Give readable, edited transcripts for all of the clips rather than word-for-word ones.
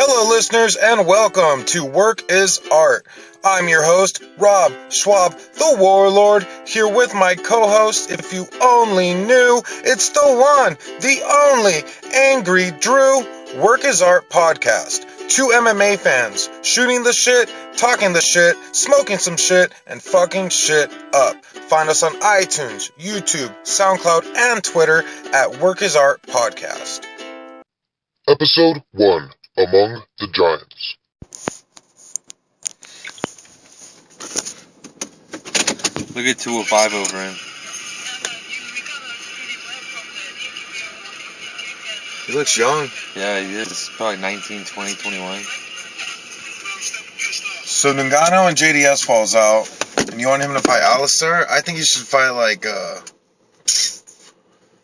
Hello, listeners, and welcome to Work is Art. I'm your host, Rob Shwob, the Warlord, here with my co-host. If you only knew, it's the one, the only, Angry Drew. Work is Art podcast. Two MMA fans shooting the shit, talking the shit, smoking some shit, and fucking shit up. Find us on iTunes, YouTube, SoundCloud, and Twitter at Work is Art podcast. Episode 1, Among the Giants. Look at 205 over him. He looks young. Yeah, he is. Probably 19, 20, 21. So Ngannou and JDS falls out, and you want him to fight Alistair? I think he should fight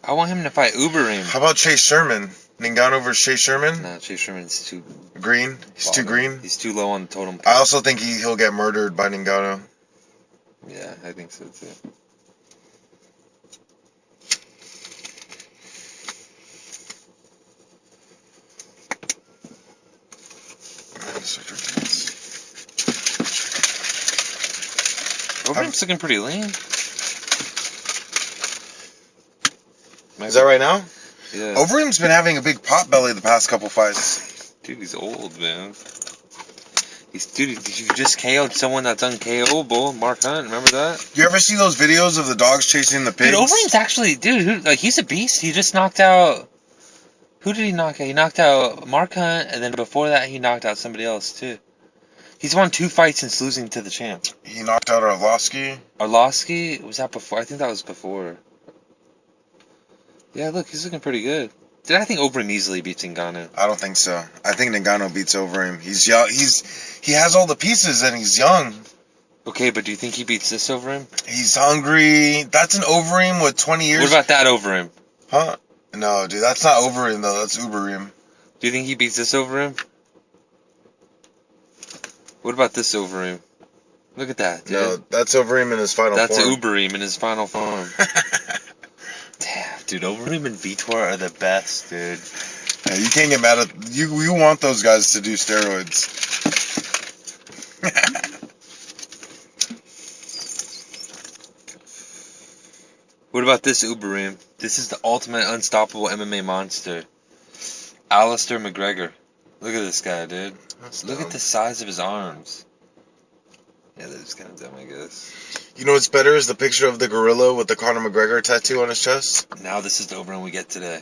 I want him to fight Overeem. how about Chase Sherman? Ngannou versus Chase Sherman? Nah, Chase Sherman's too Green? He's too green? He's too low on the totem pole. I also think he'll get murdered by Ngannou. Yeah, I think so too. Overeem's looking pretty lean. Is that right now? Yeah. Overeem's been having a big pot belly the past couple fights. Dude, he's old, man. Dude, you just KO'd someone that's unkO'able. Mark Hunt, remember that? You ever see those videos of the dogs chasing the pigs? Dude, Overeem's actually, he's a beast. He just knocked out. Who did he knock out? He knocked out Mark Hunt, and then before that, he knocked out somebody else too. He's won 2 fights since losing to the champ. He knocked out Arlovsky. Arlovsky? Was that before? I think that was before. Yeah, look, he's looking pretty good. I think Overeem easily beats Ngannou. I don't think so. I think Ngannou beats Overeem. He's young. He has all the pieces, and he's young. Okay, but do you think he beats this Overeem? He's hungry. That's an Overeem with 20 years. What about that Overeem? Huh? No, dude, that's not Overeem, though. That's Ubereem. Do you think he beats this Overeem? What about this Overeem? Look at that, dude. No, that's Overeem in his final form. That's Overeem in his final form. Damn, dude, Overeem and Vitor are the best, dude. Yeah, you can't get mad at... You want those guys to do steroids. What about this Overeem? This is the ultimate unstoppable MMA monster. Alistair McGregor. Look at this guy, dude. Look at the size of his arms. Yeah, they're just kind of dumb, I guess. You know what's better is the picture of the gorilla with the Conor McGregor tattoo on his chest. Now this is the Overeem we get today.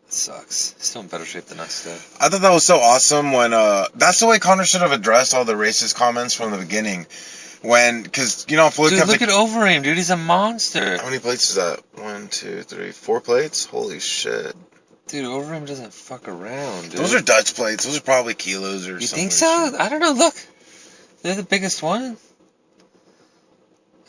It sucks. He's still in better shape than us, though. I thought that was so awesome when, that's the way Conor should have addressed all the racist comments from the beginning. Because, Floyd Dude, kept... look at Overeem, dude. He's a monster. How many plates is that? 1, 2, 3, 4 plates? Holy shit. Dude, Overeem doesn't fuck around, dude. Those are Dutch plates. Those are probably kilos or something. You think so? I don't know. Look. They're the biggest one.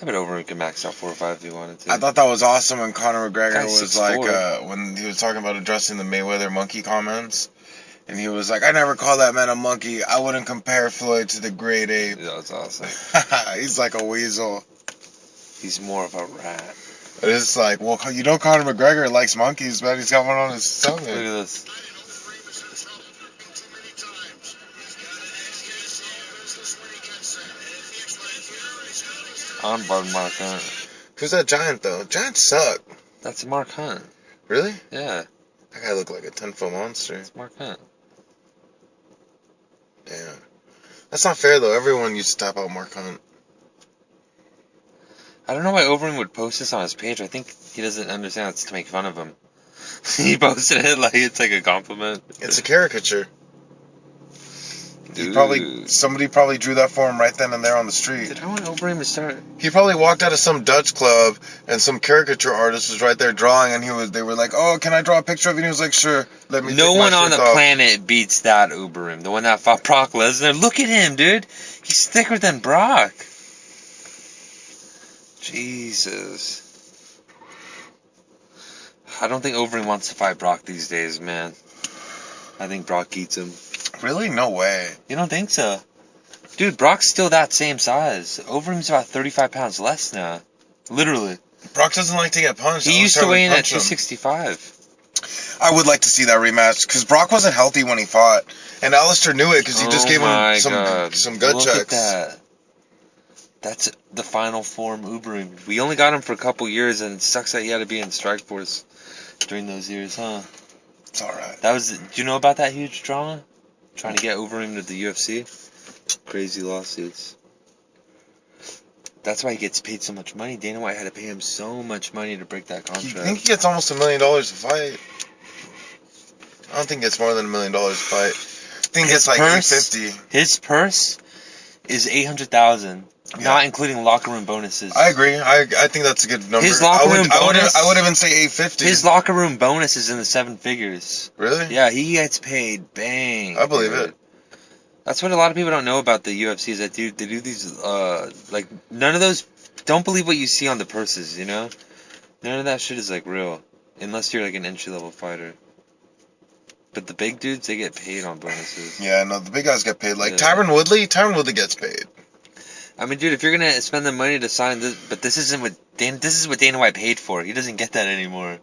I bet Overeem could max out 4 or 5 if he wanted to. I thought that was awesome when Conor McGregor Guy's was 6'4". when he was talking about addressing the Mayweather monkey comments. And he was like, I never call that man a monkey. I wouldn't compare Floyd to the great ape. Yeah, that's awesome. He's like a weasel. He's more of a rat. But it's like, well, Conor McGregor likes monkeys, man. He's got one on his stomach. Look at this. I'm Mark Hunt. Who's that giant, though? Giants suck. That's Mark Hunt. Really? Yeah, That guy looked like a 10-foot monster. it's Mark Hunt. Damn. That's not fair, though. Everyone used to tap out Mark Hunt. I don't know why Overeem would post this on his page. I think he doesn't understand it's to make fun of him. He posted it like it's like a compliment. It's a caricature. Dude. Somebody probably drew that for him right then and there on the street. Dude, I want Overeem to start. He probably walked out of some Dutch club and some caricature artist was right there drawing, and they were like, "Oh, can I draw a picture of you?" And he was like, "Sure, let me." No one on the planet beats that Overeem. The one that fought Brock Lesnar. Look at him, dude. He's thicker than Brock. Jesus. I don't think Overeem wants to fight Brock these days, man. I think Brock eats him. Really? No way. You don't think so? Dude, Brock's still that same size. Overeem's about 35 pounds less now. Literally. Brock doesn't like to get punched. He used to weigh in at 265. I would like to see that rematch because Brock wasn't healthy when he fought, and Alistair knew it because he just gave him some gut Look checks. at that. That's the final form Overeem. We only got him for a couple years, and it sucks that he had to be in Strikeforce during those years, huh? It's alright. Do you know about that huge drama? Trying to get Overeem to the UFC? Crazy lawsuits. That's why he gets paid so much money. Dana White had to pay him so much money to break that contract. I think he gets almost $1 million a fight. I don't think it's more than $1 million a fight. I think it's like $850. His purse is $800,000, not including locker room bonuses. I agree. I think that's a good number. His locker room bonus. I would even say $850. His locker room bonus is in the 7 figures. Really? Yeah, he gets paid bang. I believe it. That's what a lot of people don't know about the UFC is that they do these like none of those. Don't believe what you see on the purses. You know, none of that shit is like real unless you're like an entry level fighter. But the big dudes, they get paid on bonuses. Yeah, no, the big guys get paid. Like Tyron Woodley gets paid. I mean, dude, if you're gonna spend the money to sign this, but this is what Dana White paid for. He doesn't get that anymore.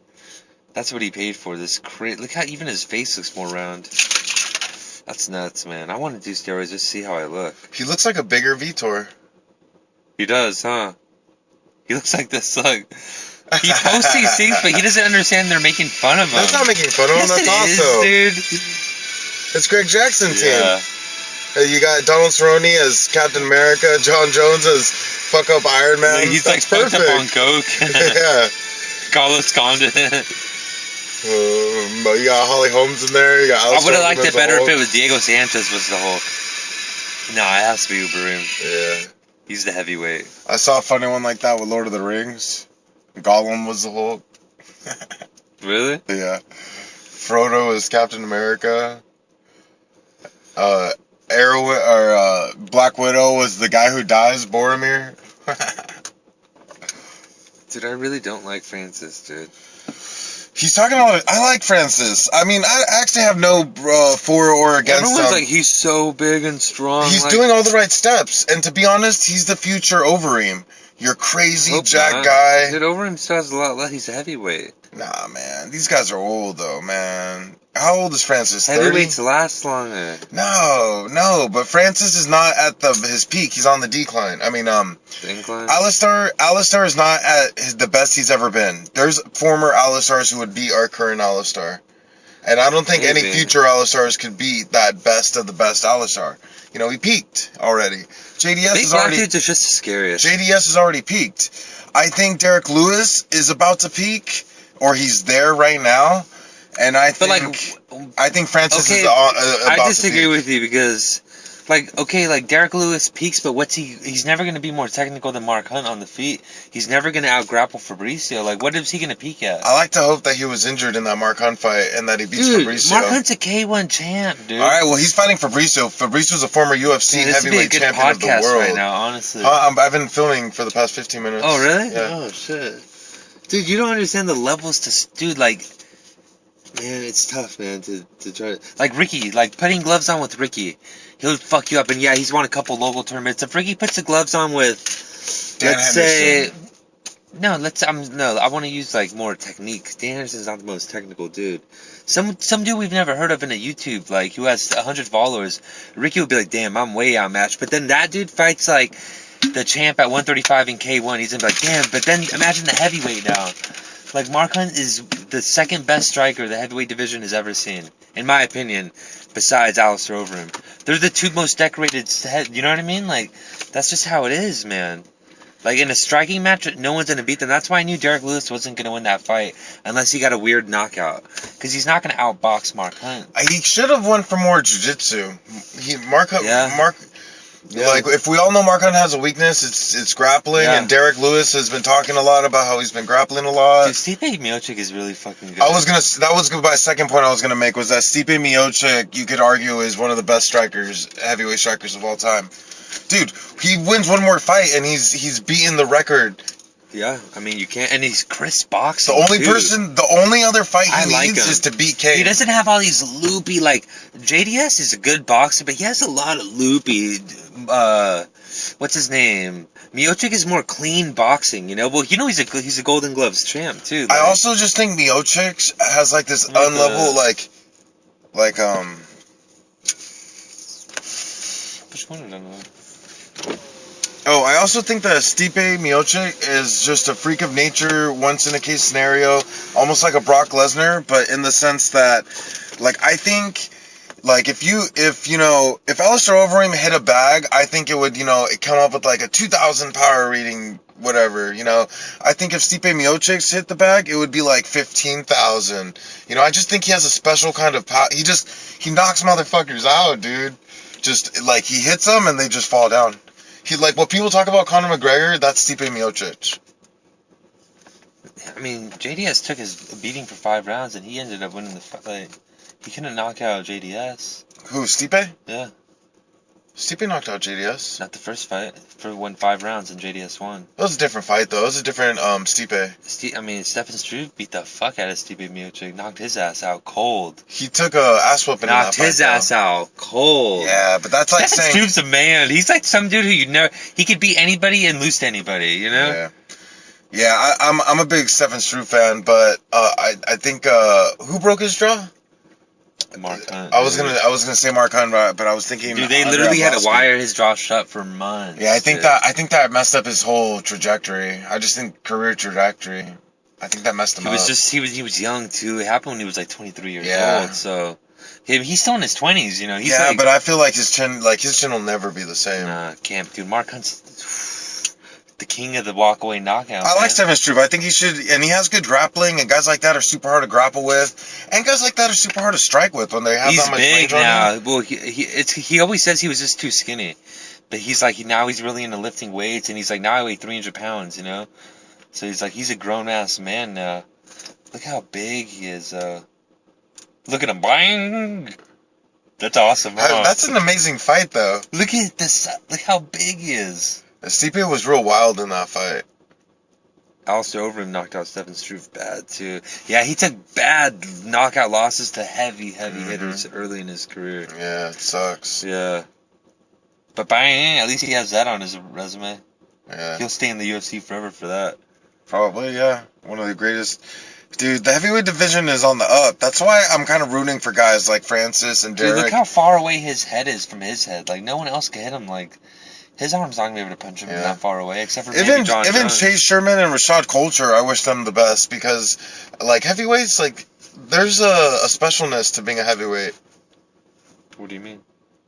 That's what he paid for. Look how even his face looks more round. That's nuts, man. I want to do steroids just to see how I look. He looks like a bigger Vitor. He does, huh? He looks like this, like... He posts these things, but he doesn't understand they're making fun of him. That's not making fun of him, that's awesome. Dude. It's Greg Jackson's team. You got Donald Cerrone as Captain America, John Jones as fuck up Iron Man. He's like fucked up on coke. Yeah. Carlos Condon. But you got Holly Holmes in there. You got Alistair. I would have liked it better if it was Diego Sanchez was the Hulk. No, it has to be Overeem. Yeah. He's the heavyweight. I saw a funny one like that with Lord of the Rings. Gollum was the Hulk. Really? Yeah. Frodo is Captain America. Black Widow was the guy who dies, Boromir. Dude, I really don't like Francis, dude. He's talking about. I like Francis. I mean, I actually have no for or against him. Everyone's like, he's so big and strong. He's doing all the right steps, and to be honest, he's the future Overeem. You're crazy jack guy. Dude, Overeem still has a lot left. He's a heavyweight. Nah, man. These guys are old, though, man. How old is Francis? 30? Heavyweights last longer. No, but Francis is not at his peak. He's on the decline. I mean, incline? Alistair is not at the best he's ever been. There's former Alistairs who would beat our current Alistair. And I don't think any future Alistairs could beat that best of the best Alistair. You know, he peaked already. JDS Big is already... dudes are just the scariest. JDS is already peaked. I think Derek Lewis is about to peak, or he's there right now. And I think Francis is about to peak. I disagree with you because, Derek Lewis peaks, but he's never going to be more technical than Mark Hunt on the feet. He's never going to out-grapple Fabricio. Like, what is he going to peak at? I like to hope that he was injured in that Mark Hunt fight and that he beats Fabricio. Mark Hunt's a K1 champ, dude. All right, well, he's fighting Fabricio. Fabricio's a former UFC heavyweight champion of the world. Right now, honestly. I've been filming for the past 15 minutes. Oh, really? Yeah. Oh, shit. Dude, you don't understand the levels to... Dude, like... Man, it's tough, man, to try to... Like Ricky, putting gloves on with Ricky. He'll fuck you up, and yeah, he's won a couple local tournaments. If Ricky puts the gloves on with... let's say... No, I want to use, more technique. Dan Henderson's not the most technical dude. Some dude we've never heard of in a YouTube, who has 100 followers. Ricky would be like, damn, I'm way outmatched. But then that dude fights, the champ at 135 in K1. He's gonna be like, damn, but then imagine the heavyweight now. Mark Hunt is the second best striker the heavyweight division has ever seen, in my opinion, besides Alistair Overeem. They're the two most decorated, you know what I mean? That's just how it is, man. In a striking match, no one's going to beat them. That's why I knew Derek Lewis wasn't going to win that fight unless he got a weird knockout. Because he's not going to outbox Mark Hunt. He should have won for more jiu-jitsu. Yeah. If we all know Mark Hunt has a weakness, it's grappling, and Derek Lewis has been talking a lot about how he's been grappling a lot. Dude, Stipe Miocic is really fucking good. That was my second point I was gonna make, was that Stipe Miocic, you could argue, is one of the best heavyweight strikers of all time. Dude, he wins one more fight, and he's beaten the record. Yeah, I mean, you can't, and he's crisp boxing. The only other fight he needs is to beat Kane. He doesn't have all these loopy, JDS is a good boxer, but he has a lot of loopy, what's his name? Miocic is more clean boxing, you know. Well, you know he's a Golden Gloves champ too. I also just think Miocic has like this unlevel like Which one of them? Oh, I also think that Stipe Miocic is just a freak of nature, once in a case scenario, almost like a Brock Lesnar, but in the sense that, like, I think, like, if Alistair Overeem hit a bag, I think it would, it come up with like a 2,000 power rating, whatever, I think if Stipe Miocic hit the bag, it would be like 15,000. I just think he has a special kind of power. He knocks motherfuckers out, dude. Just, like, he hits them and they just fall down. He, like, what people talk about Conor McGregor, that's Stipe Miocic. I mean, JDS took his beating for 5 rounds, and he ended up winning the fight. He couldn't knock out JDS. Who, Stipe? Yeah. Stipe knocked out JDS. Not the first fight. Won 5 rounds, and JDS won. That was a different fight, though. It was a different, Stipe. Stefan Struve beat the fuck out of Stipe Miocic. Knocked his ass out cold. He took a ass whooping in that fight. Knocked his ass out cold. Yeah, but that's like Stefan saying... Struve's a man. He's like some dude who he could beat anybody and lose to anybody, you know? Yeah. Yeah, I'm a big Stefan Struve fan, but I think who broke his jaw? Mark Hunt. I was gonna say Mark Hunt, but I was thinking. Dude, they literally had to wire his jaw shut for months. Yeah, I think that messed up his whole trajectory. I just think career trajectory. I think that messed him up. He was young too. It happened when he was like 23 years old. So he's still in his 20s, you know. But I feel like his chin will never be the same. Nah, can't, dude. Mark Hunt's the king of the walkaway knockouts. I like Stefan Struve. I think he should, and he has good grappling, and guys like that are super hard to grapple with, and guys like that are super hard to strike with when they have that much range on him. He's big now. Well, he always says he was just too skinny, but he's like now he's really into lifting weights, and he's like now I weigh 300 pounds, you know. So he's like he's a grown ass man now. Look how big he is. Look at him, bang! That's awesome. Huh? That's an amazing fight, though. Look at this. Look how big he is. Stipe was real wild in that fight. Alistair Overeem knocked out Stefan Struve bad, too. Yeah, he took bad knockout losses to heavy hitters early in his career. Yeah, it sucks. Yeah. But bang, at least he has that on his resume. Yeah. He'll stay in the UFC forever for that. Probably, yeah. One of the greatest. Dude, the heavyweight division is on the up. That's why I'm kind of rooting for guys like Francis and Derek. Dude, look how far away his head is from his head. Like, no one else can hit him. Like, his arm's not going to be able to punch him that far away, except for maybe John Jones. Chase Sherman and Rashad Coulter, I wish them the best, because, like, heavyweights, like, there's a specialness to being a heavyweight. What do you mean?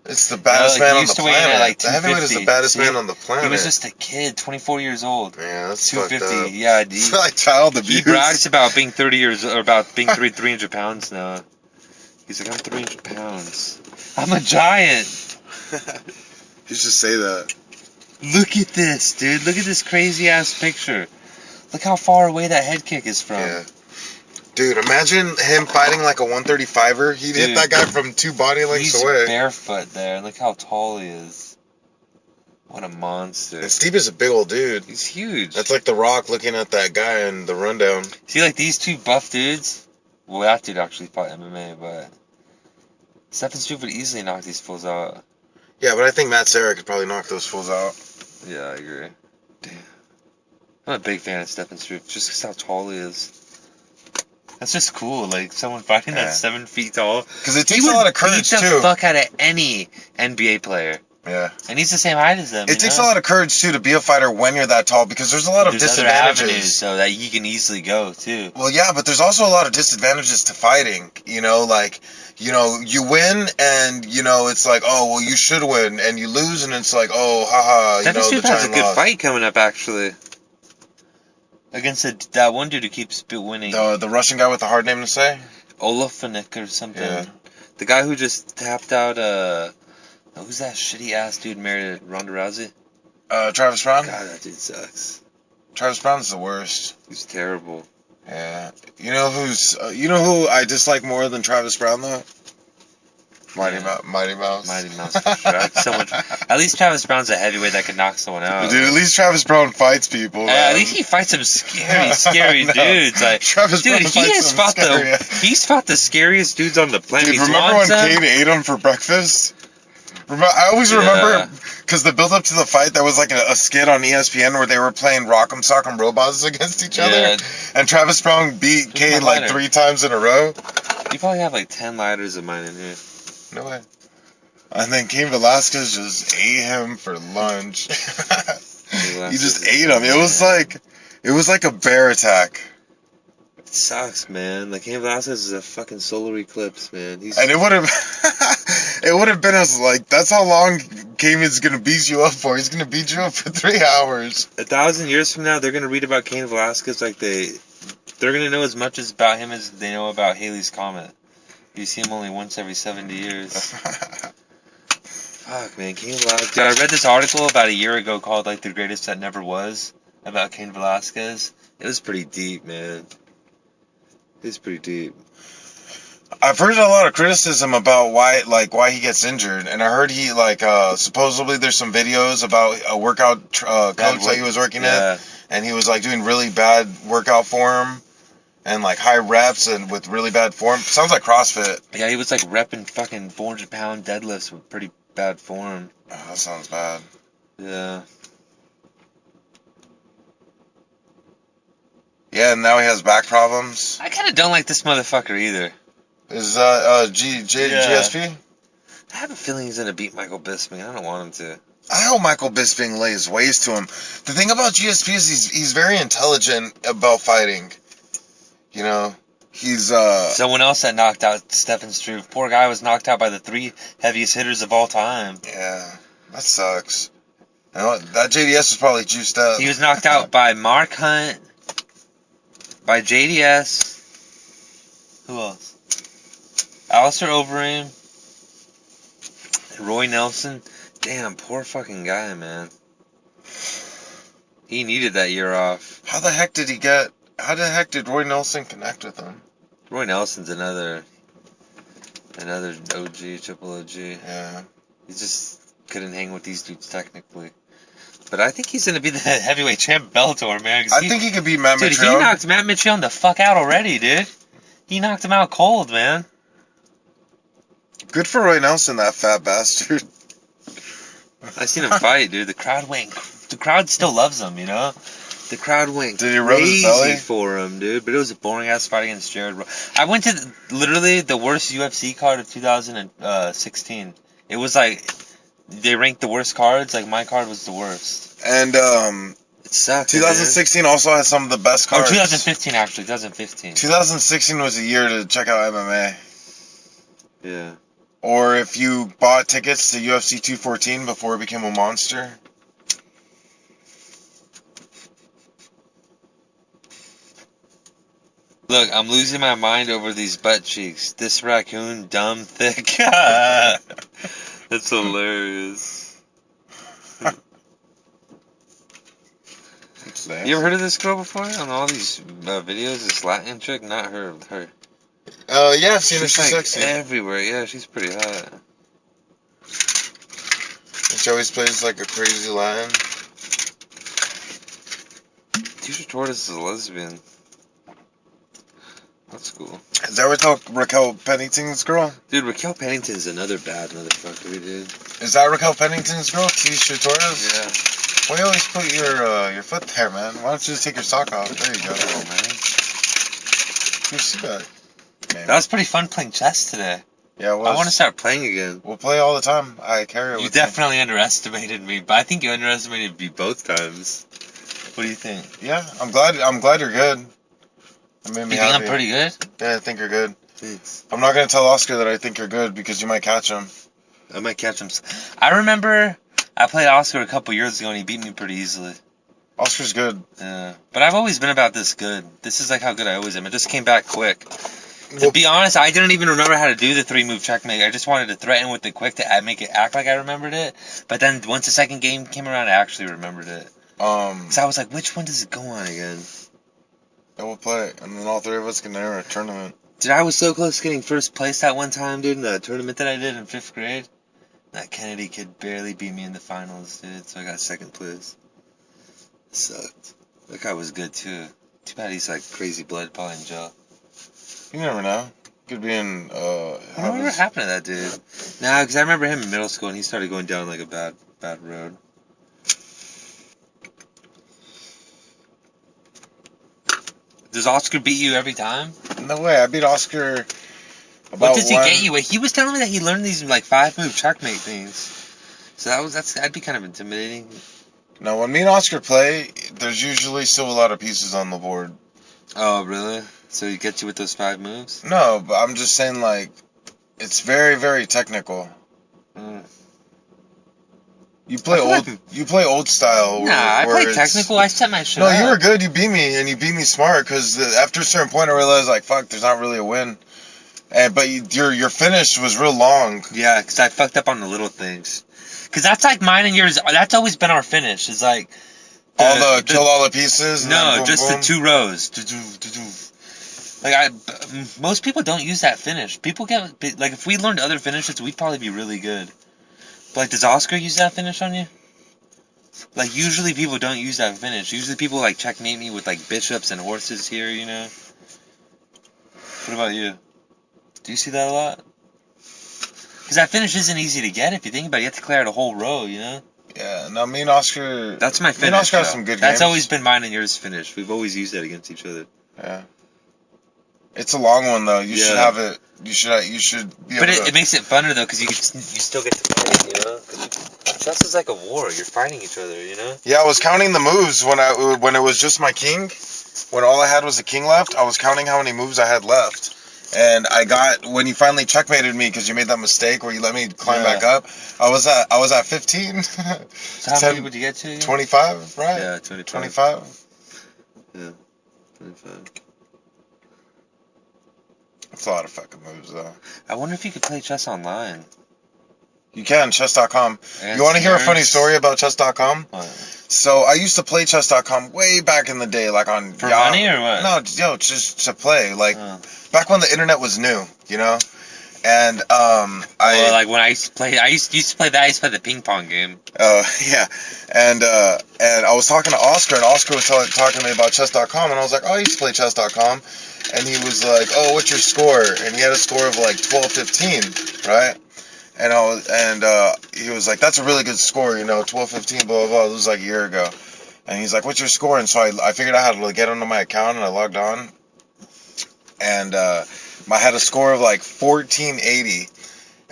It's the baddest man on the planet. Like the heavyweight is the baddest man on the planet. He was just a kid, 24 years old. Yeah, that's 250. Yeah, it's like child abuse. He brags about being 30 years, or about being 300 pounds now. He's like, I'm 300 pounds. I'm a giant. He should say that. Look at this, dude. Look at this crazy ass picture. Look how far away that head kick is from. Yeah. Dude, imagine him fighting like a 135er. He'd hit that guy from 2 body lengths away. He's barefoot there. Look how tall he is. What a monster. And Steve is a big old dude. He's huge. That's like The Rock looking at that guy in The Rundown. See, like these two buff dudes? Well, that dude actually fought MMA, but Stefan Struve would easily knock these fools out. Yeah, but I think Matt Serra could probably knock those fools out. Yeah, I agree. Damn. I'm a big fan of Stefan Struve, just because how tall he is. That's just cool, like someone fighting that's 7 feet tall. Because it takes a lot of courage, too. He beat the fuck out of any NBA player. Yeah. And he's the same height as them. It takes a lot of courage, too, to be a fighter when you're that tall, because there's a lot of disadvantages. Other avenues, so that you can easily go, too. Well, yeah, but there's also a lot of disadvantages to fighting. You know, like, you win, and, it's like, oh, well, you should win. And you lose, and it's like, oh, haha, Stefan Struve has a good fight coming up, actually. Against that one dude who keeps winning. The Russian guy with the hard name to say? Olafanik or something. Yeah. The guy who just tapped out, who's that shitty ass dude married to Ronda Rousey? Travis Brown? God, that dude sucks. Travis Brown's the worst. He's terrible. Yeah. You know who I dislike more than Travis Brown, though? Mighty Mouse. Mighty Mouse. At least Travis Brown's a heavyweight that can knock someone out. Dude, at least Travis Brown fights people. At least he fights some scary dudes. Like, Travis Brown he's fought the scariest dudes on the planet. Dude, remember when Kane ate him for breakfast? I always remember Because the build up to the fight, there was like a skit on ESPN where they were playing Rock'em Sock'em Robots against each other, and Travis Strong beat Cade like 3 times in a row. You probably have like 10 lighters of mine in here. No way. And then Cain Velasquez just ate him for lunch. He just ate him. It was like a bear attack. It sucks, man. Like Cain Velasquez is a fucking solar eclipse, man. And it would have been as like, that's how long Cayman's gonna beat you up for. He's gonna beat you up for 3 hours. 1,000 years from now, they're gonna read about Cain Velasquez like they're gonna know as much about him as they know about Halley's Comet. You see him only once every 70 years. Fuck, man, Cain Velasquez. Dude, I read this article about a year ago called, like, The Greatest That Never Was, about Cain Velasquez. It was pretty deep, man. It was pretty deep. I've heard a lot of criticism about why he gets injured, and I heard he, supposedly there's some videos about a workout coach that he was working at, and he was, like, doing really bad workout form, and, like, high reps and with really bad form. Sounds like CrossFit. Yeah, he was, like, repping fucking 400-pound deadlifts with pretty bad form. Oh, that sounds bad. Yeah. Yeah, and now he has back problems. I kind of don't like this motherfucker either. Is that GSP? I have a feeling he's gonna beat Michael Bisping. I don't want him to. I hope Michael Bisping lays waste to him. The thing about GSP is he's very intelligent about fighting. You know, he's someone else that knocked out Stefan Struve. Poor guy was knocked out by the 3 heaviest hitters of all time. Yeah, that sucks. And that JDS was probably juiced up. He was knocked out by Mark Hunt, by JDS. Who else? Alistair Overeem, Roy Nelson. Damn, poor fucking guy, man. He needed that year off. How the heck did Roy Nelson connect with him? Roy Nelson's another OG, triple OG. Yeah. He just couldn't hang with these dudes technically. But I think he's going to be the heavyweight champ Bellator, man. I think he could beat Matt Mitrione. Dude, he knocked Matt Mitrione the fuck out already, dude. He knocked him out cold, man. Good for Roy Nelson, that fat bastard. I seen him fight, dude. The crowd still loves him, you know? The crowd went crazy for him, dude. But it was a boring ass fight against Jared. I went to literally the worst UFC card of 2016. It was like they ranked the worst cards. Like my card was the worst. And it sucked. 2016 also had some of the best cards. 2015 actually. 2015. 2016 was a year to check out MMA. Yeah. Or if you bought tickets to UFC 214 before it became a monster. Look, I'm losing my mind over these butt cheeks. This raccoon, dumb, thick. That's hilarious. You ever heard of this girl before? On all these videos, this Latin chick? Not her. Her. Yeah, I've seen her. She's like sexy. Everywhere. Yeah, she's pretty hot. And she always plays like a crazy Latin. Tisha Torres is a lesbian. That's cool. Is that Raquel Pennington's girl? Dude, Raquel Pennington's another bad motherfucker, dude. Is that Raquel Pennington's girl? Tisha Torres? Yeah. Why you always put your foot there, man? Why don't you just take your sock off? There you go. Oh, man. You see that? Maybe. That was pretty fun playing chess today. Yeah, it was. I want to start playing again. We'll play all the time. I carry it with You definitely underestimated me, but I think you underestimated me both times. What do you think? Yeah, I'm glad you're good. That made me happy. You think I'm pretty good? Yeah, I think you're good. Thanks. I'm not going to tell Oscar that I think you're good because you might catch him. I might catch him. I remember I played Oscar a couple years ago and he beat me pretty easily. Oscar's good. Yeah. But I've always been about this good. This is like how good I always am. It just came back quick. To be honest, I didn't even remember how to do the 3-move checkmate. I just wanted to threaten with the quick to make it act like I remembered it. But then once the second game came around, I actually remembered it. So I was like, which one does it go on again? Yeah, we'll play it, and then all 3 of us can enter a tournament. Dude, I was so close to getting first place that one time, dude, in the tournament that I did in 5th grade. That Kennedy kid barely beat me in the finals, dude, so I got 2nd place. It sucked. That guy was good, too. Too bad he's like crazy blood, probably in jail. You never know. Could be in, What happened to that dude? Nah, because I remember him in middle school, and he started going down like a bad bad road. Does Oscar beat you every time? No way. I beat Oscar about What does he get you? He was telling me that he learned these like 5-move checkmate things. So that'd be kind of intimidating. No, when me and Oscar play, there's usually still a lot of pieces on the board. Oh, really? So he gets you with those 5 moves? No, but I'm just saying, like, it's very, very technical. You play old style. Nah, I play technical. I set my shit No, up. you were good. You beat me, and you beat me smart. Because after a certain point, I realized, like, fuck, there's not really a win. But your finish was real long. Yeah, because I fucked up on the little things. Because that's like mine and yours. That's always been our finish. It's like Kill all the pieces. No, and then boom, just boom. the 2 rows. Like most people don't use that finish. People get like if we learned other finishes, we'd probably be really good. But like, does Oscar use that finish on you? Like usually people don't use that finish. Usually people like checkmate me with like bishops and horses here. You know. What about you? Do you see that a lot? Because that finish isn't easy to get if you think about it. You have to clear out a whole row, you know? Yeah, no, me and Oscar... That's my finish, me and Oscar have some good That's games. always been mine and yours finish. We've always used that against each other. Yeah. It's a long one, though. You should have it... You should be able But to... it makes it funner, though, because you still get to play, you know? Chess is like a war. You're fighting each other, you know? Yeah, I was counting the moves when it was just my king. When all I had was a king left, I was counting how many moves I had left. And when you finally checkmated me because you made that mistake where you let me climb back up, I was at 15. So how many would you get to again? 25, right? Yeah, 25. 25. Yeah, 25. That's a lot of fucking moves, though. I wonder if you could play chess online. You can, chess.com. And You want to hear a funny story about chess.com? What? So I used to play chess.com way back in the day, like on... For money or what? No, just to play. Like, back when the internet was new, you know? And, like when I used to play the ping pong game. Yeah. And I was talking to Oscar, and Oscar was talking to me about chess.com, and I was like, oh, I used to play chess.com. And he was like, oh, what's your score? And he had a score of like 12-15, right? And he was like, that's a really good score, you know, 12-15, blah, blah, blah. This was like a year ago. And he's like, what's your score? And so I figured out how to get onto my account, and I logged on. And I had a score of like 1480.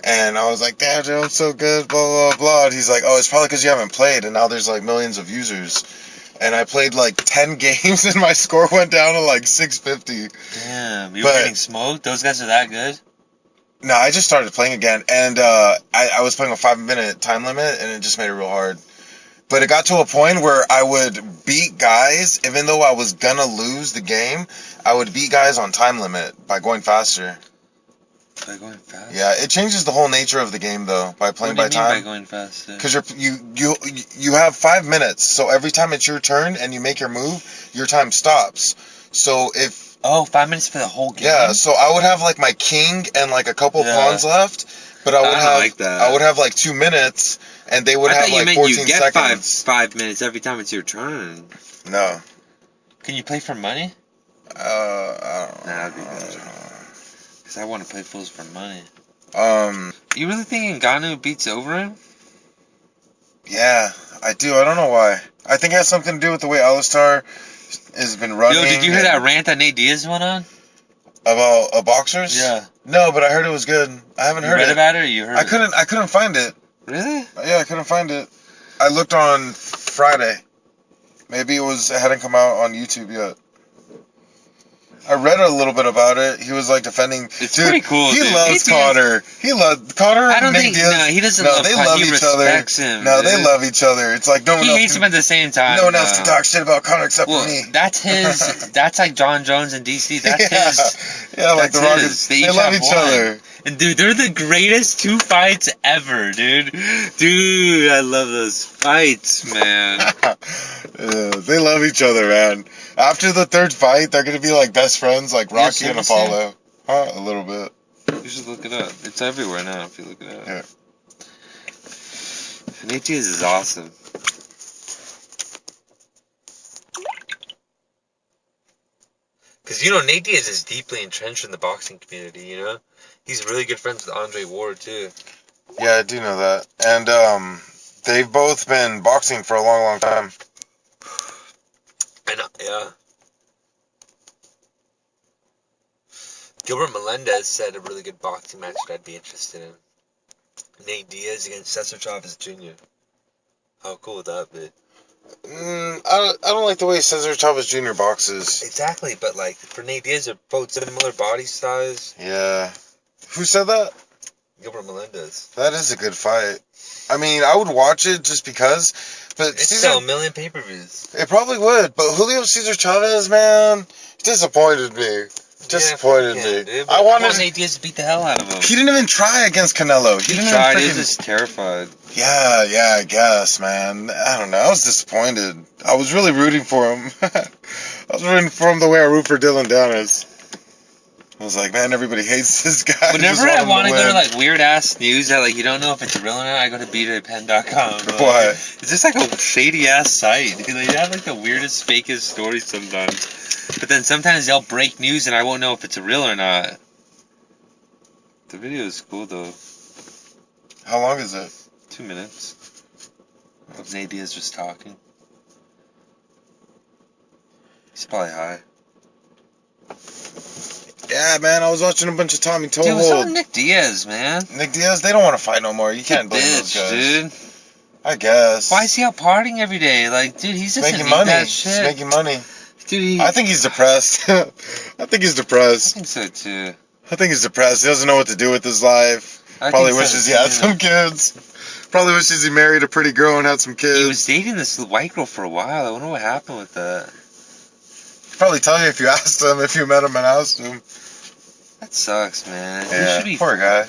And I was like, damn, dude, I'm so good, blah, blah, blah. And he's like, oh, it's probably because you haven't played, and now there's like millions of users. And I played like 10 games, and my score went down to like 650. Damn, you were getting smoked? Those guys are that good? No, I just started playing again, and I was playing a 5-minute time limit, and it just made it real hard. But it got to a point where I would beat guys, even though I was gonna lose the game, I would beat guys on time limit by going faster. By going faster? Yeah, it changes the whole nature of the game, though, by playing by time. What do you mean by going faster? Because you have 5 minutes, so every time it's your turn and you make your move, your time stops. So if... Oh, 5 minutes for the whole game? Yeah, so I would have like my king and like a couple pawns left, but I would have like 2 minutes, and they would have like 14 seconds. 5 minutes every time it's your turn. No. Can you play for money? I don't know. Nah, that'd be better. Because I want to play fools for money. You really think Ngannou beats Overeem? Yeah, I do. I don't know why. I think it has something to do with the way Alistair has been running. Yo, did you hear that rant that Nate Diaz went on? About boxers? Yeah. No, but I heard it was good. I haven't heard it. You read about it or you heard it? I couldn't find it. Really? Yeah, I couldn't find it. I looked on Friday. Maybe it hadn't come out on YouTube yet. I read a little bit about it. He was like defending. It's pretty cool. He loves Conor. He loves Conor. I don't think. No, he doesn't. No, they love each other. Him, no, dude. They love each other. It's like no one else. He hates him at the same time. No one else can talk shit about Conor except for me. That's his. That's like John Jones in DC. That's his. Yeah, like the Rockets. They love each other. And dude, they're the greatest 2 fights ever, dude. Dude, I love those fights, man. They love each other, man. After the 3rd fight, they're gonna be like best friends, like Rocky and Apollo. A little bit. You should look it up. It's everywhere now if you look it up. Yeah. Nate Diaz is awesome. Because, you know, Nate Diaz is deeply entrenched in the boxing community, you know? He's really good friends with Andre Ward, too. Yeah, I do know that. And They've both been boxing for a long, long time. I know, yeah. Gilbert Melendez said a really good boxing match that I'd be interested in. Nate Diaz against Cesar Chavez Jr. How cool would that be? I don't like the way Cesar Chavez Jr. boxes. Exactly, but like for Nate Diaz, they're both similar body size. Yeah. Who said that? Gilbert Melendez. That is a good fight. I mean, I would watch it just because, but It'd Cesar, sell 1 million pay-per-views. it probably would. But Julio Cesar Chavez, man, disappointed me. Disappointed me. Dude, I wanted Nate Diaz to beat the hell out of him. He didn't even try against Canelo. He didn't tried. even He was just terrified. Yeah, I guess, man. I don't know. I was disappointed. I was really rooting for him. I was rooting for him the way I root for Dylan Dennis. I was like, man, everybody hates this guy. Whenever I want to go to like weird ass news that like you don't know if it's real or not, I go to BJPen.com. What? It's just like a shady ass site. They have like the weirdest, fakest stories sometimes. But then sometimes they'll break news and I won't know if it's real or not. The video is cool though. How long is it? 2 minutes. Of Nate Diaz just talking. He's probably high. Yeah, man, I was watching a bunch of Tommy Toehold. Dude, what's up with Nick Diaz, man? Nick Diaz, they don't want to fight no more. You can't blame those guys. Dude. I guess. Why is he out partying every day? Like, dude, he's just making money. That shit. He's making money. Dude, I think he's depressed. I think he's depressed. I think so too. I think he's depressed. He doesn't know what to do with his life. Probably wishes he had some kids. Probably wishes he married a pretty girl and had some kids. He was dating this white girl for a while. I wonder what happened with that. He'd probably tell you if you asked him, if you met him and asked him. That sucks, man. Yeah, he should be, poor guy.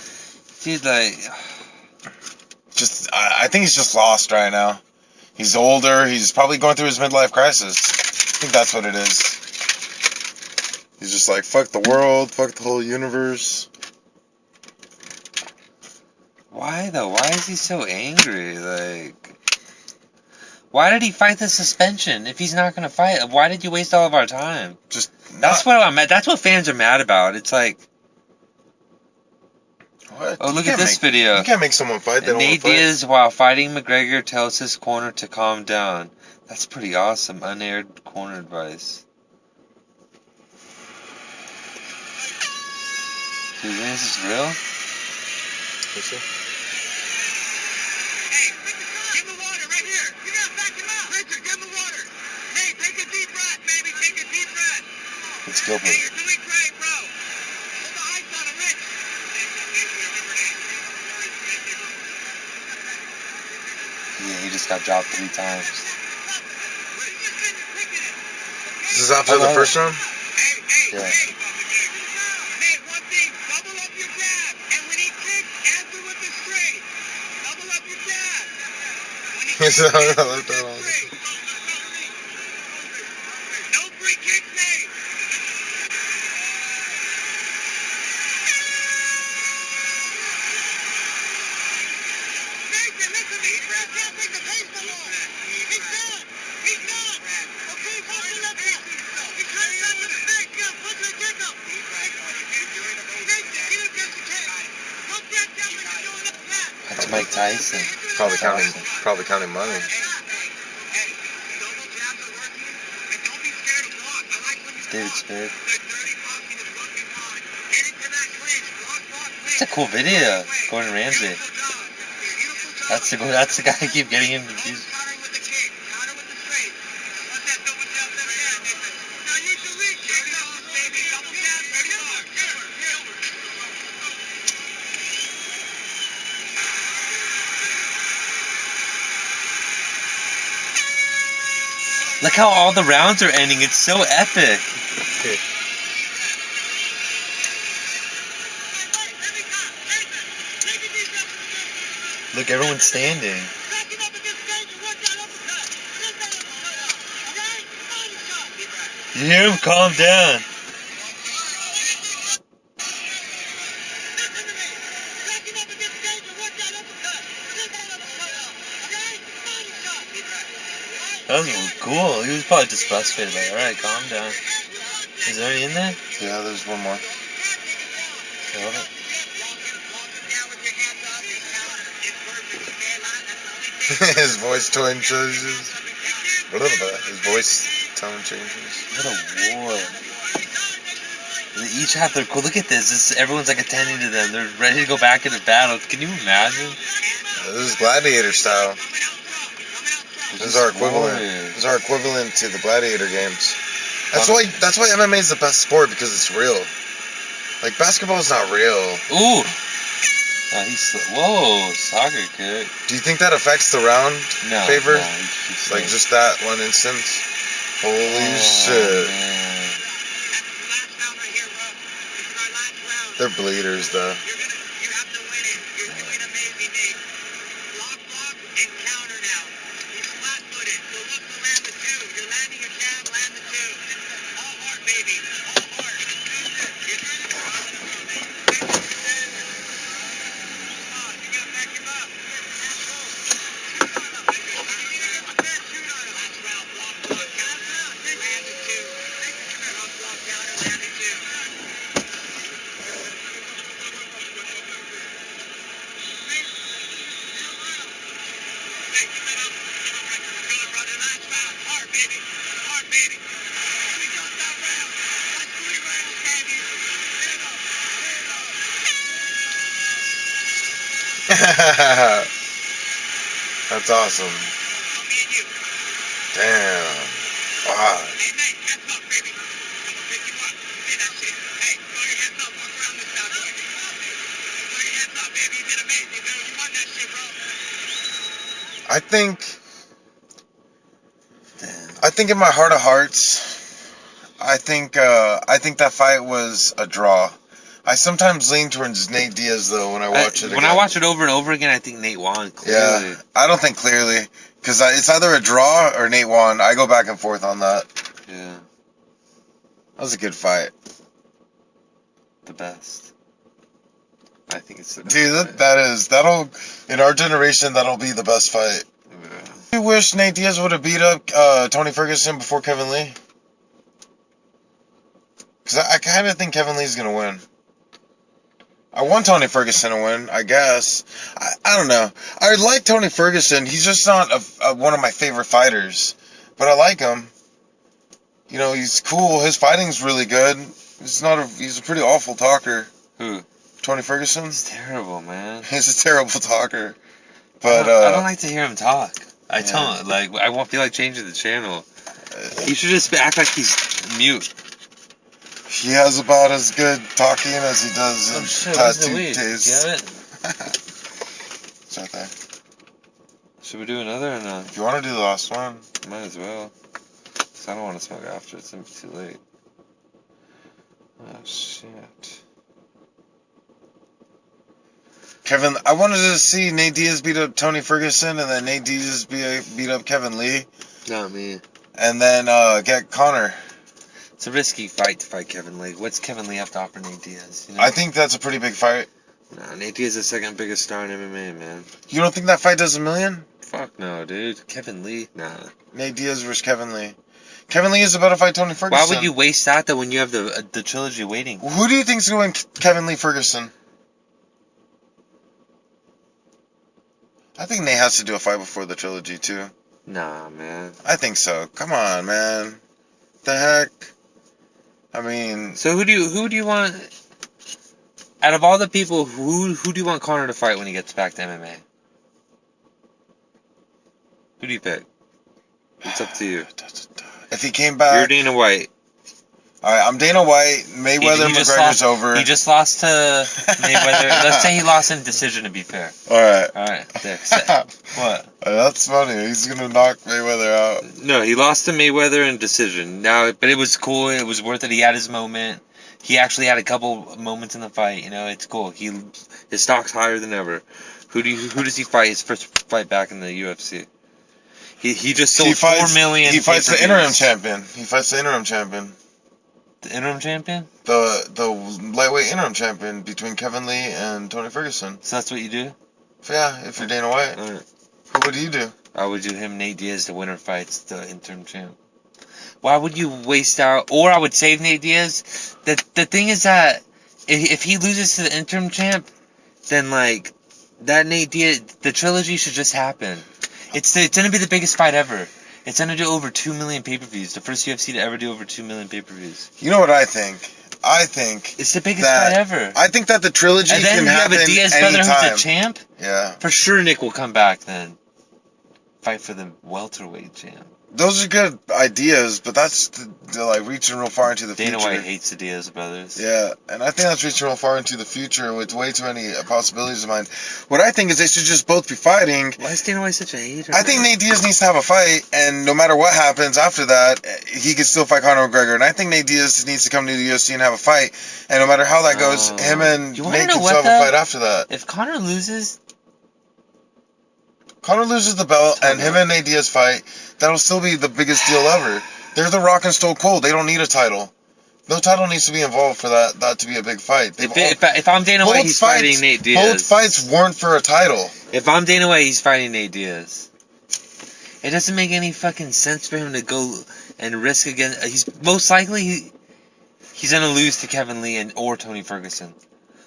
Dude, like... I think he's just lost right now. He's older. He's probably going through his midlife crisis. I think that's what it is. He's just like, fuck the world, fuck the whole universe. Why, though? Why is he so angry? Like... Why did he fight the suspension if he's not going to fight? Why did you waste all of our time? That's what I'm mad. That's what fans are mad about. It's like... What? Oh, look at this video. You can't make someone fight. They don't want to fight. Nate Diaz, while fighting McGregor, tells his corner to calm down. That's pretty awesome. Unaired corner advice. Do you think this is real? Is it? Hey, give him the water right here. You gotta back him up. Richard, give him the water. Hey, take a deep breath, baby. Take a deep breath. It's Gilbert. Hey, you're doing great, bro. Hold the ice on him, Rich. Yeah, he just got dropped 3 times. This is after the first round? Hey, Yeah. Hey, one thing. Double up your jab. And when he kicks, answer with the straight. Double up your jab. When he kicks, answer with the straight. No free kicks made. Nathan, listen to me. He can't take the pace no more. He's done. He's done. Okay, punch him up here. He's trying to touch him. Hey, yeah, punch him and kick him. Nathan, get him just a kick. Pump that down like you're doing up that. That's Mike Tyson. Probably counting money. David Smith. It's a cool video. Gordon Ramsay. That's the guy I keep getting him confused. Look how all the rounds are ending. It's so epic. Look, everyone's standing. You hear him? Calm down. That was cool. He was probably just frustrated. Like, alright, calm down. Is there any in there? Yeah, there's one more. Hold it. His voice tone changes. His voice tone changes. What a war. They each have their... Look at this. Everyone's like attending to them. They're ready to go back into battle. Can you imagine? This is gladiator style. This is our equivalent. Warriors. This is our equivalent to the gladiator games. That's why MMA is the best sport, because it's real. Like, basketball is not real. Ooh. Whoa, soccer kick. Do you think that affects the round favor? No, he's Like, just that one instance? Holy shit. Man. They're bleeders, though. You have to win it. You're doing amazing, Nate. Block, and counter now. He's flat-footed, so look to land the two. You're landing your jab, land the two. All heart, baby. All heart. You're trying to go up. Come on, you gotta back him up. Shoot on him. Shoot on him. Last round, block, counter. Land the two. Block, counter, land the two. That's awesome. Damn. Fuck. I think in my heart of hearts, I think that fight was a draw. I sometimes lean towards Nate Diaz, though, when I watch it again. When I watch it over and over again, I think Nate won clearly. Yeah, I don't think clearly, because it's either a draw or Nate won. I go back and forth on that. Yeah. That was a good fight. The best. I think it's the best. Dude, that'll, in our generation, that'll be the best fight. Yeah. I wish Nate Diaz would have beat up Tony Ferguson before Kevin Lee. Because I kind of think Kevin Lee's going to win. I want Tony Ferguson to win, I guess. I don't know. I like Tony Ferguson. He's just not one of my favorite fighters. But I like him. You know, he's cool. His fighting's really good. He's a pretty awful talker. Who? Tony Ferguson? He's terrible, man. He's a terrible talker. But I don't like to hear him talk. I Yeah. don't. Like, I won't feel like changing the channel. He should just act like he's mute. he has about as good talking as he does in where's the tattoo weed? taste. You have it? It's right there. Should we do another or not? If you want to do the last one. Might as well. Because I don't want to smoke after. It's going to be too late. Oh, shit. Kevin, I wanted to see Nate Diaz beat up Tony Ferguson, and then Nate Diaz beat up Kevin Lee, Not me. and then get Connor. It's a risky fight to fight Kevin Lee. What's Kevin Lee have to offer Nate Diaz? You know? I think that's a pretty big fight. Nah, Nate Diaz is the second biggest star in MMA, man. You don't think that fight does $1 million? Fuck no, dude. Kevin Lee? Nah. Nate Diaz versus Kevin Lee. Kevin Lee is about to fight Tony Ferguson. Why would you waste that, though, when you have the trilogy waiting? Who do you think's going to win Kevin Lee Ferguson? I think Nate has to do a fight before the trilogy, too. Nah, man. I think so. Come on, man. The heck? I mean... So who do you want... Out of all the people, who do you want Conor to fight when he gets back to MMA? Who do you pick? It's up to you. If he came back... You're Dana White. Alright, I'm Dana White. Mayweather McGregor's over. He just lost to Mayweather. Let's say he lost in decision, to be fair. Alright. There. What? That's funny. He's gonna knock Mayweather out. No, he lost to Mayweather in decision. But it was cool. It was worth it. He had his moment. He actually had a couple moments in the fight. You know, it's cool. His stock's higher than ever. Who does he fight his first fight back in the UFC? He just sold 4 million. He fights the interim champion. The interim champion? The lightweight interim champion between Kevin Lee and Tony Ferguson. So that's what you do? Yeah, if you're Dana White. Alright. Who would you do? I would do him, Nate Diaz, the winner fights the interim champ. Why would you waste out? Or I would save Nate Diaz. The thing is that if he loses to the interim champ, then like that Nate Diaz, the trilogy should just happen. It's gonna be the biggest fight ever. It's gonna do over 2 million pay-per-views. The first UFC to ever do over 2 million pay-per-views. You know what I think? I think it's the biggest fight ever. I think that the trilogy and then can you happen have a Diaz brother anytime. who's a champ. Yeah. For sure, Nick will come back then. Fight for the welterweight champ. Those are good ideas, but that's like reaching real far into the future. Dana White hates the Diaz brothers. Yeah, and I think that's reaching real far into the future with way too many possibilities in mind. What I think is they should just both be fighting. Why is Dana White such a hater? I think Nate Diaz needs to have a fight, and no matter what happens after that, he can still fight Conor McGregor. And I think Nate Diaz needs to come to the UFC and have a fight, and no matter how that goes, him and Nate can still have a fight after that. If Conor loses the belt, and him and Nate Diaz fight, that'll still be the biggest deal ever. They're the Rock and Stone Cold. They don't need a title. No title needs to be involved for that to be a big fight. If I'm Dana White, he's fighting Nate Diaz. Both fights weren't for a title. If I'm Dana White, he's fighting Nate Diaz. It doesn't make any fucking sense for him to go and risk against... He's most likely... He's gonna lose to Kevin Lee or Tony Ferguson.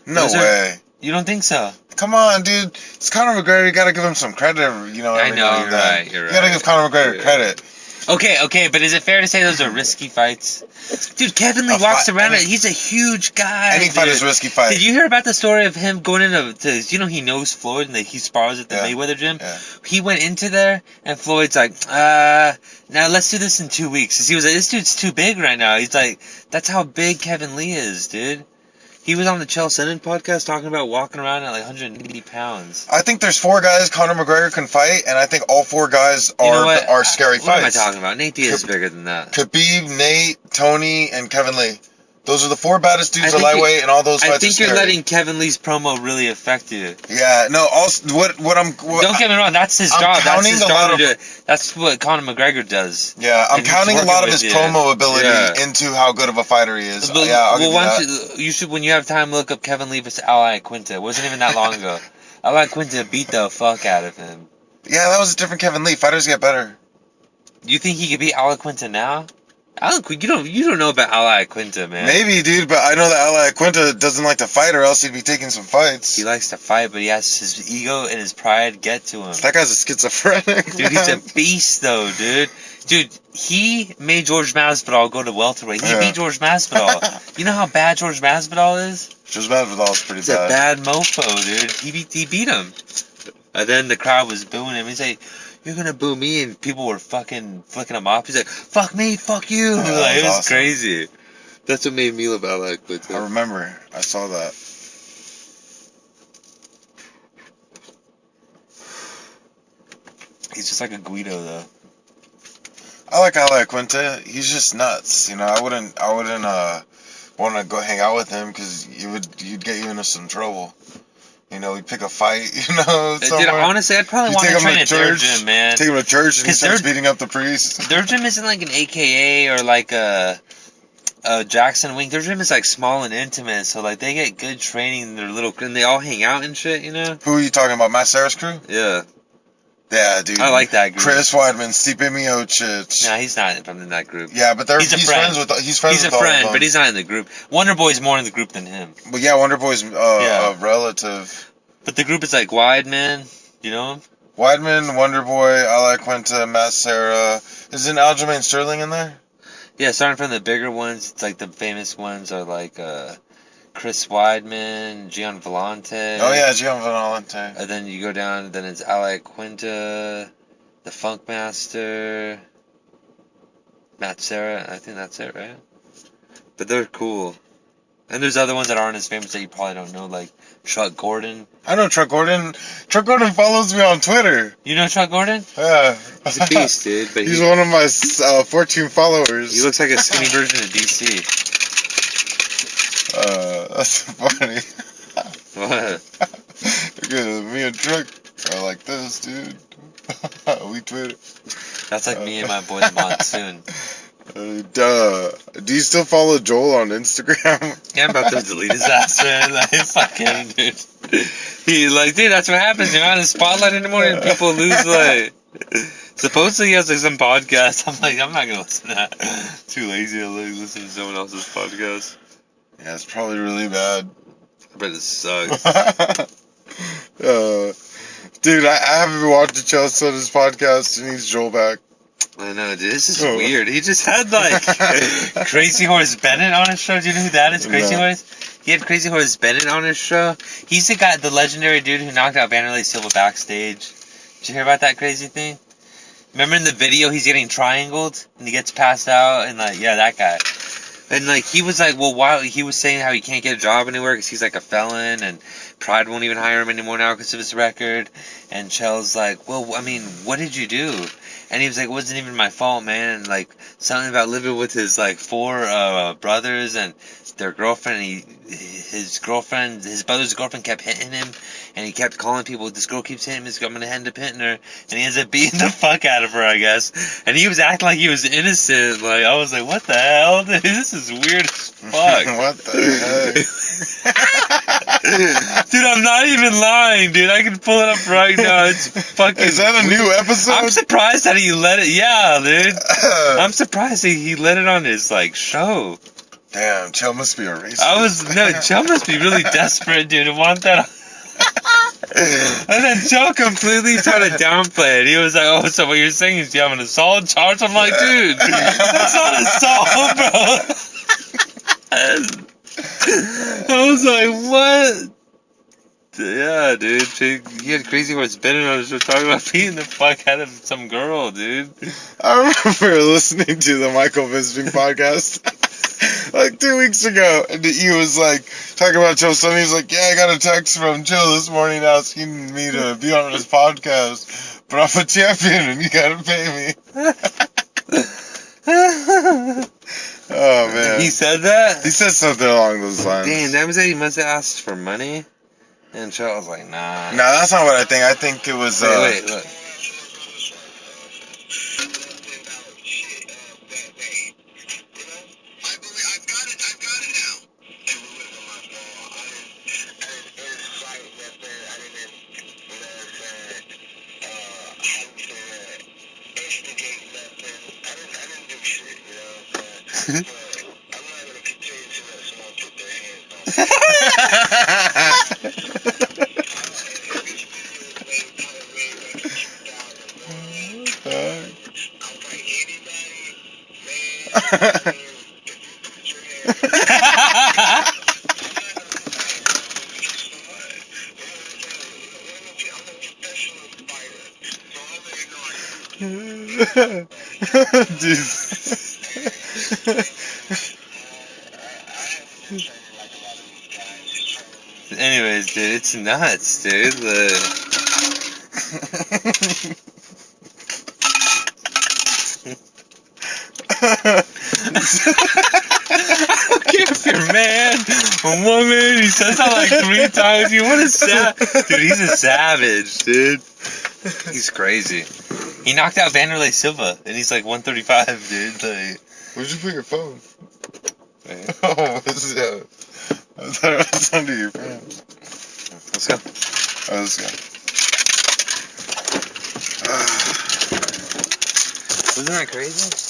No way. You don't think so? Come on, dude. It's Conor McGregor. You gotta give him some credit. You know. I know. You're right. You gotta give Conor McGregor credit. Okay, but is it fair to say those are risky fights? Dude, Kevin Lee walks around. He's a huge guy. Any fight is a risky fight. Did you hear about the story of him going into... he knows Floyd and he spars at the Mayweather gym? Yeah. He went into there and Floyd's like, now let's do this in 2 weeks. 'Cause he was like, this dude's too big right now. He's like, that's how big Kevin Lee is, dude. He was on the Chael Sonnen podcast talking about walking around at like 180 pounds. I think there's 4 guys Conor McGregor can fight, and I think all 4 guys are scary fights. What am I talking about? Nate Diaz is bigger than that. Khabib, Nate, Tony, and Kevin Lee. Those are the 4 baddest dudes at lightweight, and all those fights are scary. I think you're letting Kevin Lee's promo really affect you. Yeah, no. Also, don't get me wrong. That's his job. That's his job to do it. That's what Conor McGregor does. Yeah, I'm counting a lot of his promo ability into how good of a fighter he is. But, I'll give you that. You should, when you have time, look up Kevin Lee vs. Ally Quinta. It wasn't even that long ago. Ally Quinta beat the fuck out of him. Yeah, that was a different Kevin Lee. Fighters get better. You think he could beat Ally Quinta now? You don't know about Ally Quinta, man. Maybe, dude, but I know that Ally Quinta doesn't like to fight, or else he'd be taking some fights. He likes to fight, but he has his ego and his pride get to him. That guy's a schizophrenic. Dude, man. He's a beast, though, dude. Dude, he made George Masvidal go to welterweight. He beat George Masvidal. You know how bad George Masvidal is? George Masvidal is pretty bad. He's a bad mofo, dude. He beat him. And then the crowd was booing him. He's like, you're gonna boo me, and people were fucking flicking him off. He's like, fuck me, fuck you. Yeah, like, it was awesome. crazy. That's what made me love Ally Quinta. I remember. I saw that. He's just like a Guido, though. I like Ally Quinta. He's just nuts. You know, I wouldn't want to go hang out with him because you'd get you into some trouble. You know, we'd pick a fight, somewhere. Dude, honestly, I'd probably want to train at their gym, man. Take him to church and he starts beating up the priest. Their gym isn't like an AKA or like a Jackson Wink. Their gym is like small and intimate, so like they get good training and and they all hang out and shit, you know? Who are you talking about, Matt Sarah's crew? Yeah. Yeah, dude. I like that group. Chris Weidman, Stipe Miocic. Nah, he's not from that group. Yeah, but he's friends with all of them. But he's not in the group. Wonder Boy's more in the group than him. But yeah, Wonder Boy's a relative. But the group is like Weidman, you know him? Weidman, Wonder Boy, Ally Quinta, Matt Serra. Isn't Aljamain Sterling in there? Yeah, starting from the bigger ones, it's like the famous ones are like Chris Weidman, Gian Vellante. Oh yeah, Gian Vellante. And then you go down, then it's Ally Quinta, the Funk Master, Matt Serra. I think that's it, right? But they're cool. And there's other ones that aren't as famous that you probably don't know, like Chuck Gordon. I know Chuck Gordon. Chuck Gordon follows me on Twitter. You know Chuck Gordon? Yeah. He's a beast, dude. But he's one of my 14 followers. He looks like a skinny version of DC. That's funny. What? Because me and Chuck are like this, dude. We Twitter. That's like me and my boy the Monsoon. Duh. Do you still follow Joel on Instagram? Yeah, I'm about to delete his ass, man. Like, fuck him, dude. Dude, that's what happens. You're on the spotlight in the morning and people lose, like... Supposedly he has, like, some podcast. I'm like, I'm not gonna listen to that. Too lazy to listen to someone else's podcast. Yeah, it's probably really bad. I bet it sucks. Dude, I haven't been watching Chelsea on this podcast. He needs Joel back. I know, dude. This is weird. He just had, like, Crazy Horse Bennett on his show. Do you know who that is? Crazy Horse? He had Crazy Horse Bennett on his show. He's the guy, the legendary dude who knocked out Vanderlei Silva backstage. Did you hear about that crazy thing? Remember in the video he's getting triangled and he gets passed out and like, yeah, that guy. And like he was like, well, why? He was saying how he can't get a job anywhere because he's like a felon and Pride won't even hire him anymore now because of his record. And Chell's like, well, I mean, what did you do? And he was like, it wasn't even my fault, man. And like something about living with his like 4 brothers and their girlfriend. His brother's girlfriend kept hitting him, and he kept calling people, this girl keeps hitting me, I'm gonna end up hitting her. And he ends up beating the fuck out of her, I guess. And he was acting like he was innocent. Like, I was like, what the hell, dude? This is weird as fuck. What the heck? Dude, I'm not even lying, dude. I can pull it up right now. It's fucking... Is that a new episode? I'm surprised that he let it... Yeah, dude. I'm surprised he let it on his, like, show. Damn, Chell must be a racist. Chell must be really desperate, dude, to want that. And then Chell completely tried to downplay it. He was like, oh, so what you're saying is you have an assault charge? I'm like, dude, that's not assault, bro. I was like, what? Yeah, dude. He had Crazy Horse Bennett on his show talking about beating the fuck out of some girl, dude. I remember listening to the Michael Bisping podcast like 2 weeks ago, and he was like talking about Joe Sonny. He's like, yeah, I got a text from Joe this morning asking me to be on his podcast, but I'm a champion and you gotta pay me. Oh man. He said that? He said something along those lines. Damn, that was that he must have asked for money. And Joe was like, nah. No, that's not what I think. I think it was Wait, look. Dude. Anyways, dude, it's nuts, dude. I don't care if you're a man, a woman. He says that like 3 times. What a dude, he's a savage, dude. He's crazy. He knocked out Vanderlei Silva, and he's like 135, dude. Like, where'd you put your phone? right. Oh, what's that? I thought it was under your pants. Let's go. Oh, let's go. Wasn't that crazy?